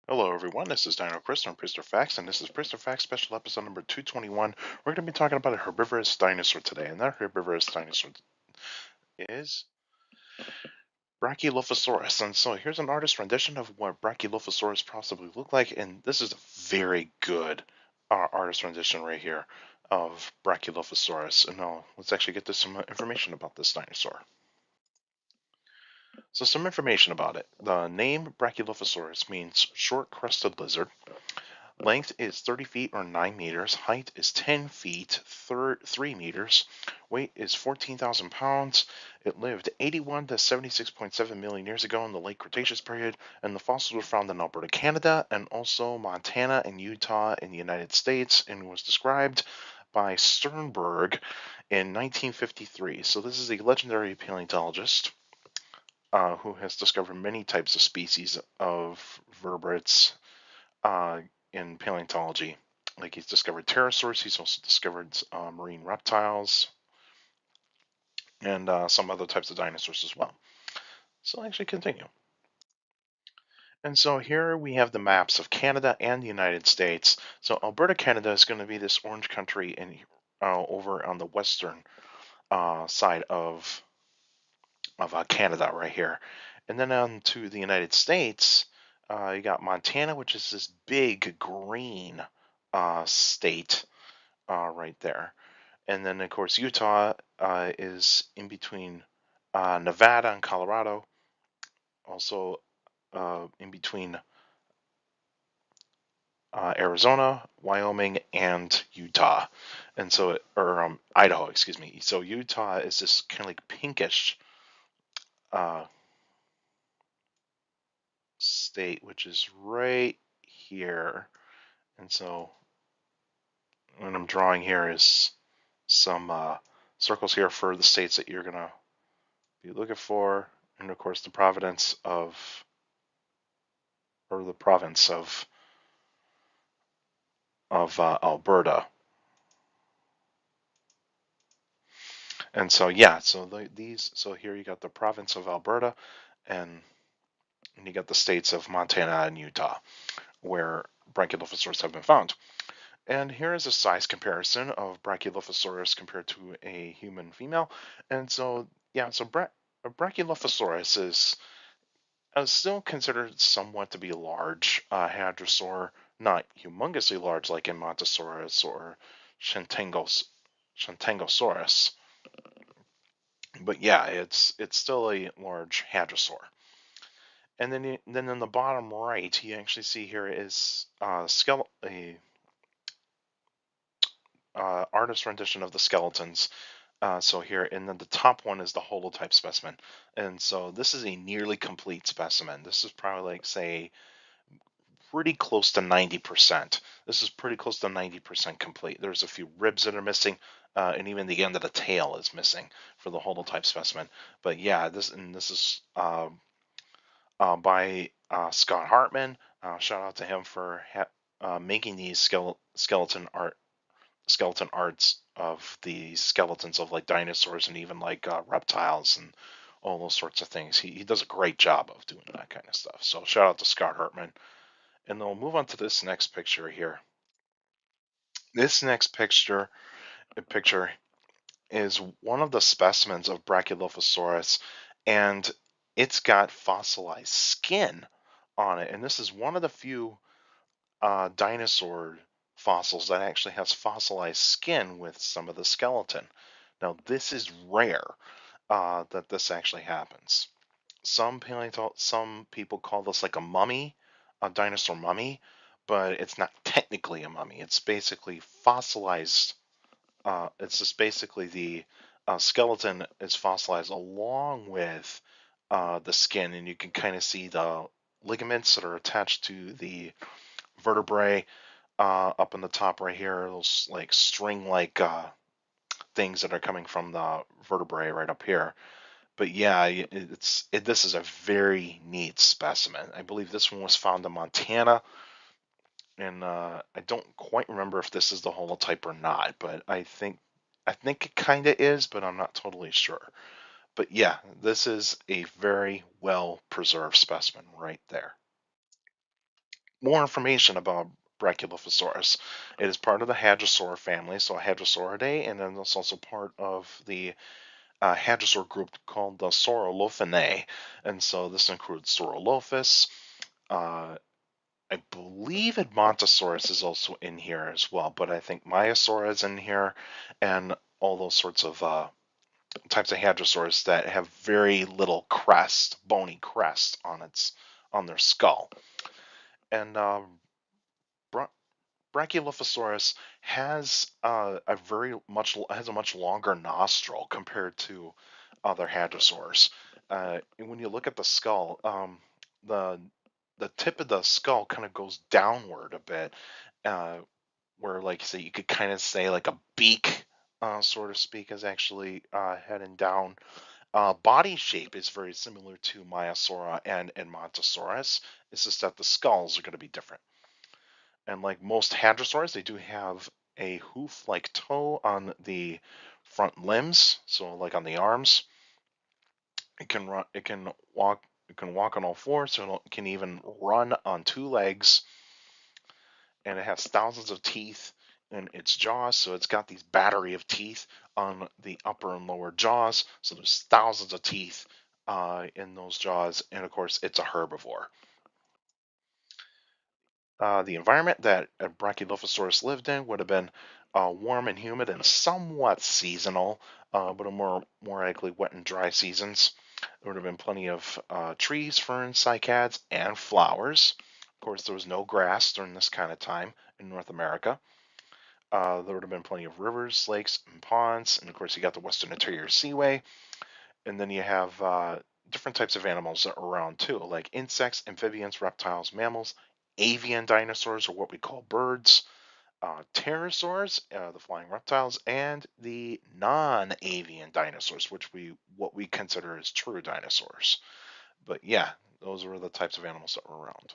Hello everyone, this is Dino Chris from Prehistoric, and this is Prehistoric special episode number 221. We're going to be talking about a herbivorous dinosaur today, and that herbivorous dinosaur is Brachylophosaurus. And so here's an artist rendition of what Brachylophosaurus possibly looked like, and this is a very good artist rendition right here of Brachylophosaurus. And now let's actually get to some information about this dinosaur. So some information about it. The name Brachylophosaurus means short-crested lizard. Length is 30 feet or 9 meters. Height is 10 feet, 3 meters. Weight is 14,000 pounds. It lived 81 to 76.7 million years ago in the late Cretaceous period, and the fossils were found in Alberta, Canada, and also Montana and Utah in the United States, and was described by Sternberg in 1953. So this is a legendary paleontologist who has discovered many types of species of vertebrates in paleontology. Like he's discovered pterosaurs, he's also discovered marine reptiles, and some other types of dinosaurs as well. So I'll actually continue. And so here we have the maps of Canada and the United States. So Alberta, Canada is going to be this orange country in over on the western side of Canada right here. And then on to the United States, you got Montana, which is this big green state right there. And then, of course, Utah is in between Nevada and Colorado, also in between Arizona, Wyoming, and Utah. And so, or Idaho, excuse me. So Utah is this kind of like pinkish uh, state, which is right here. And so what I'm drawing here is some circles here for the states that you're going to be looking for. And of course, the province of Alberta. And so yeah, so so here you got the province of Alberta, and you got the states of Montana and Utah, where Brachylophosaurus have been found. And here is a size comparison of Brachylophosaurus compared to a human female. And so yeah, so Brachylophosaurus is still considered somewhat to be a large hadrosaur, not humongously large like in Montosaurus or Shantangosaurus. But yeah, it's still a large hadrosaur. And then in the bottom right, you actually see here is a artist rendition of the skeletons. So here, and then the top one is the holotype specimen. And so this is a nearly complete specimen. This is probably like, say, pretty close to 90%. This is pretty close to 90% complete. There's a few ribs that are missing, and even the end of the tail is missing for the holotype specimen. But yeah, this is by Scott Hartman. Shout out to him for making these skeleton arts of the skeletons of like dinosaurs and even like reptiles and all those sorts of things. He does a great job of doing that kind of stuff. So shout out to Scott Hartman. And then we'll move on to this next picture here. This next picture is one of the specimens of Brachylophosaurus, and it's got fossilized skin on it. And this is one of the few dinosaur fossils that actually has fossilized skin with some of the skeleton. Now, this is rare that this actually happens. Some people call this like a mummy, a dinosaur mummy, but it's not technically a mummy. It's basically fossilized. It's just basically the skeleton is fossilized along with the skin, and you can kind of see the ligaments that are attached to the vertebrae up in the top right here. Those like string-like things that are coming from the vertebrae right up here. But yeah, this is a very neat specimen. I believe this one was found in Montana, and I don't quite remember if this is the holotype or not, but I think it kind of is, but I'm not totally sure. But yeah, this is a very well preserved specimen right there. more information about Brachylophosaurus. It is part of the Hadrosaur family, so Hadrosauridae, and then it's also part of the hadrosaur group called the Saurolophinae. And so this includes Saurolophus. Uh, I believe Edmontosaurus is also in here as well, but I think Maiasaura is in here, and all those sorts of types of hadrosaurs that have very little crest, bony crest on their skull. And Brachylophosaurus has a much longer nostril compared to other hadrosaurs. And when you look at the skull, the the tip of the skull kind of goes downward a bit, uh, where like say you could kind of say like a beak, so to speak, is actually heading down. Body shape is very similar to Maiasaura and Edmontosaurus. It's just that the skulls are going to be different. And like most hadrosaurs, they do have a hoof-like toe on the front limbs, so like on the arms. It can run, it can walk on all fours, so it can even run on two legs, and it has thousands of teeth in its jaws, so it's got these battery of teeth on the upper and lower jaws, so there's thousands of teeth in those jaws, and of course, it's a herbivore. The environment that Brachylophosaurus lived in would have been warm and humid and somewhat seasonal, but more likely wet and dry seasons. There would have been plenty of trees, ferns, cycads, and flowers. Of course, there was no grass during this kind of time in North America. There would have been plenty of rivers, lakes, and ponds, and of course, you got the Western Interior Seaway. And then you have different types of animals that are around too, like insects, amphibians, reptiles, mammals, avian dinosaurs, or what we call birds, pterosaurs, the flying reptiles, and the non-avian dinosaurs, what we consider as true dinosaurs. But yeah, those were the types of animals that were around.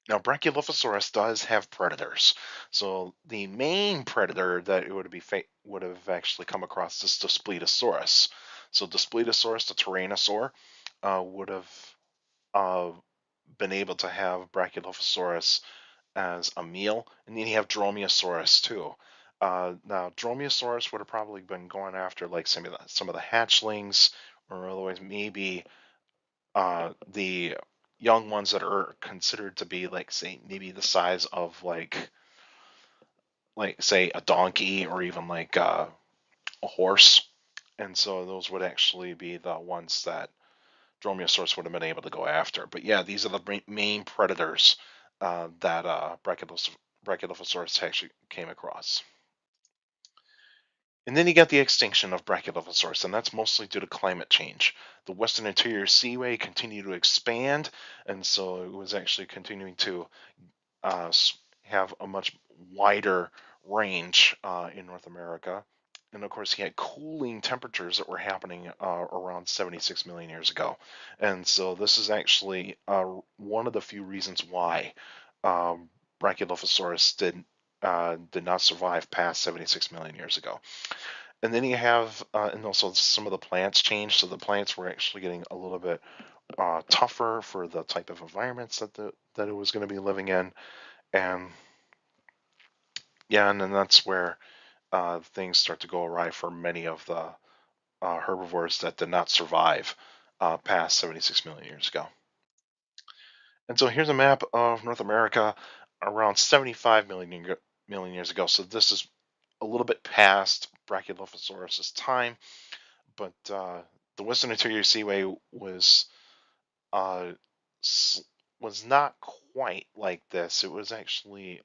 Now, Brachylophosaurus does have predators. So the main predator that it would have actually come across is Daspletosaurus. So Daspletosaurus, the Tyrannosaur, would have uh, been able to have Brachylophosaurus as a meal, and then you have Dromaeosaurus too. Now, Dromaeosaurus would have probably been going after like some of the hatchlings, or otherwise maybe the young ones that are considered to be like say maybe the size of like say a donkey or even like a horse, and so those would actually be the ones that Dromaeosaurus would have been able to go after. But yeah, these are the main predators that Brachylophosaurus actually came across. And then you got the extinction of Brachylophosaurus, and that's mostly due to climate change. The Western Interior Seaway continued to expand, and so it was actually continuing to uh, have a much wider range in North America. And of course, he had cooling temperatures that were happening around 76 million years ago. And so this is actually one of the few reasons why Brachylophosaurus did not survive past 76 million years ago. And then you have, and also some of the plants changed. So the plants were actually getting a little bit tougher for the type of environments that it was going to be living in. And yeah, and then that's where things start to go awry for many of the herbivores that did not survive past 76 million years ago. And so here's a map of North America around 75 million years ago. So this is a little bit past Brachylophosaurus's time, but the Western Interior Seaway uh, was not quite like this. It was actually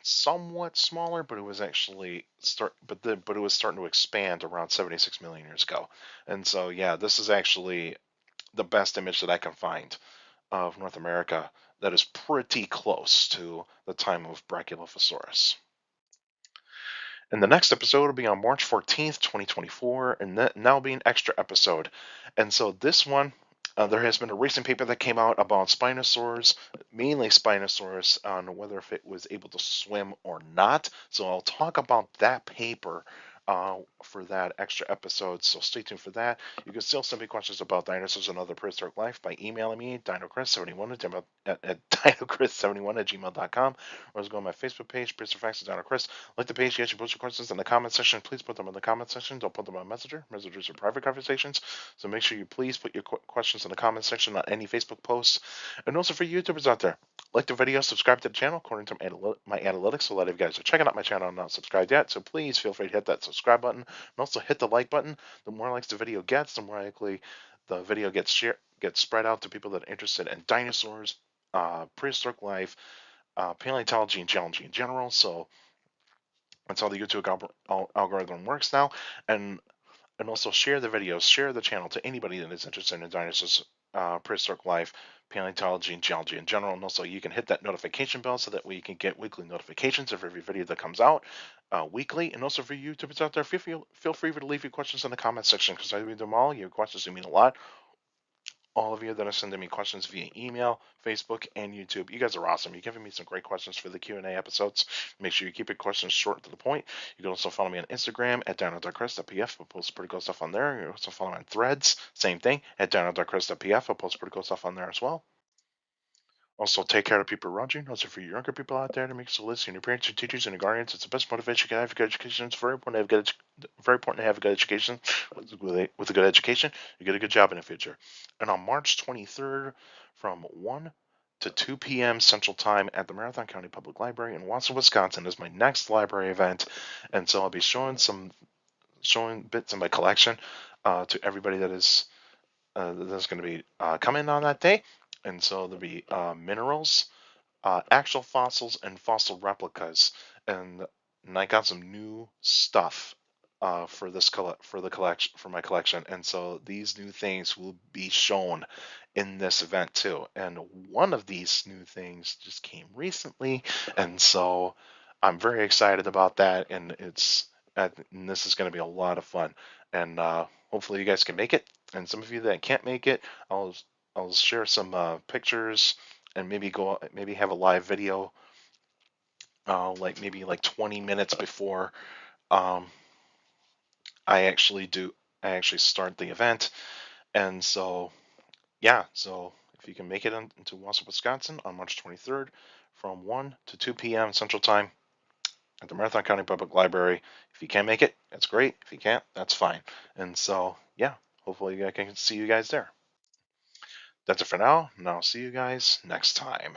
somewhat smaller, but it was actually but it was starting to expand around 76 million years ago. And so yeah, this is actually the best image that I can find of North America that is pretty close to the time of Brachylophosaurus. And the next episode will be on March 14th, 2024, and that'll be an extra episode. And so this one, there has been a recent paper that came out about Spinosaurus, mainly Spinosaurus, on whether if it was able to swim or not. So I'll talk about that paper for that extra episode. So stay tuned for that. You can still send me questions about dinosaurs and other prehistoric life by emailing me dinochrist71 at dinochrist71 at gmail.com, or just go on my Facebook page, Prehistoric Facts with Dino Chris. Like the page, you actually post your questions in the comment section. Please put them in the comment section. Don't put them on Messenger. Messengers are private conversations. So make sure you please put your questions in the comment section on any Facebook posts. And also for YouTubers out there, like the video, subscribe to the channel according to my analytics. So a lot of you guys are checking out my channel and not subscribed yet. So please feel free to hit that subscribe button and also hit the like button. The more likes the video gets, the more likely the video gets spread out to people that are interested in dinosaurs, prehistoric life, paleontology, and geology in general. So that's how the YouTube algorithm works now. And and also share the videos, share the channel to anybody that is interested in dinosaurs, prehistoric life, paleontology, and geology in general. And also, you can hit that notification bell so that way you can get weekly notifications of every video that comes out weekly. And also for YouTubers out there, feel free to leave your questions in the comment section because I read them all. Your questions do mean a lot. All of you that are sending me questions via email, Facebook, and YouTube. You guys are awesome. You're giving me some great questions for the Q&A episodes. Make sure you keep your questions short and to the point. You can also follow me on Instagram at dino.chris.pf. I'll post pretty cool stuff on there. You can also follow me on Threads, same thing, at dino.chris.pf. I'll post pretty cool stuff on there as well. Also, take care of people around you. Also, for your younger people out there, to make sure listen, your parents, your teachers, and your guardians. It's the best motivation you can have for good education. It's very important to have very important to have a good education. With a good education, you get a good job in the future. And on March 23rd, from 1 to 2 p.m. Central Time at the Marathon County Public Library in Wausau, Wisconsin, is my next library event. And so I'll be showing bits of my collection to everybody that's going to be coming on that day. And so there'll be minerals, actual fossils, and fossil replicas. And I got some new stuff for the collection for my collection. And so these new things will be shown in this event too. And one of these new things just came recently, and so I'm very excited about that. And this is going to be a lot of fun. And hopefully you guys can make it. And some of you that can't make it, I'll share some pictures and maybe have a live video, like maybe like 20 minutes before um, I actually do I actually start the event. And so yeah, so if you can make it into Wausau, Wisconsin on March 23rd from 1 to 2 p.m. Central Time at the Marathon County Public Library. If you can make it, that's great. If you can't, that's fine. And so yeah, hopefully I can see you guys there. That's it for now, and I'll see you guys next time.